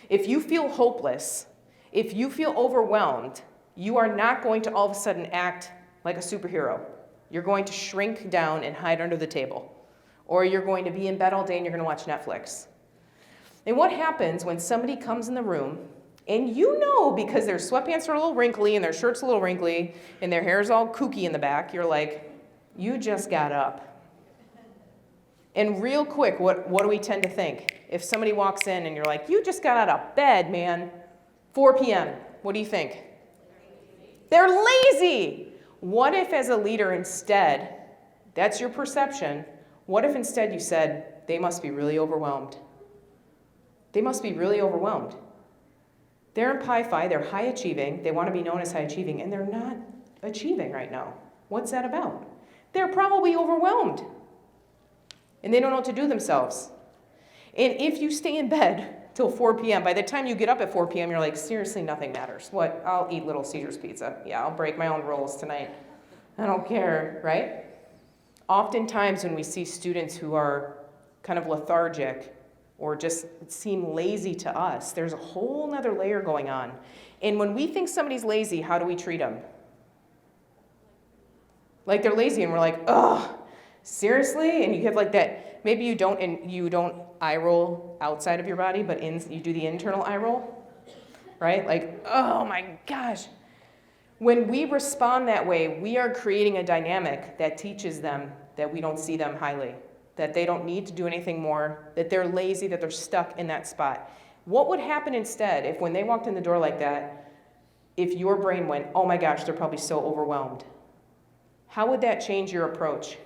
If you feel hopeless, if you feel overwhelmed, you are not going to all of a sudden act like a superhero. You're going to shrink down and hide under the table. Or you're going to be in bed all day and you're going to watch Netflix. And what happens when somebody comes in the room, and you know because their sweatpants are a little wrinkly and their shirt's a little wrinkly and their hair's all kooky in the back, you're like, you just got up. And real quick, what do we tend to think? If somebody walks in and you're like, you just got out of bed, man, 4 p.m., what do you think? They're lazy. What if as a leader instead, that's your perception, what if instead you said, they must be really overwhelmed? They must be really overwhelmed. They're in Pi Phi, they're high achieving, they want to be known as high achieving, and they're not achieving right now. What's that about? They're probably overwhelmed. And they don't know what to do themselves. And if you stay in bed till 4 p.m., by the time you get up at 4 p.m., you're like, seriously, nothing matters. What? I'll eat Little Caesars pizza. Yeah, I'll break my own rules tonight. I don't care, right? Oftentimes when we see students who are kind of lethargic or just seem lazy to us, there's a whole other layer going on. And when we think somebody's lazy, how do we treat them? Like they're lazy and we're like, ugh, seriously? And you have like that, maybe you don't eye roll outside of your body, but you do the internal eye roll, right? Like, oh my gosh. When we respond that way, we are creating a dynamic that teaches them that we don't see them highly, that they don't need to do anything more, that they're lazy, that they're stuck in that spot. What would happen instead if when they walked in the door like that, if your brain went, oh my gosh, they're probably so overwhelmed? How would that change your approach?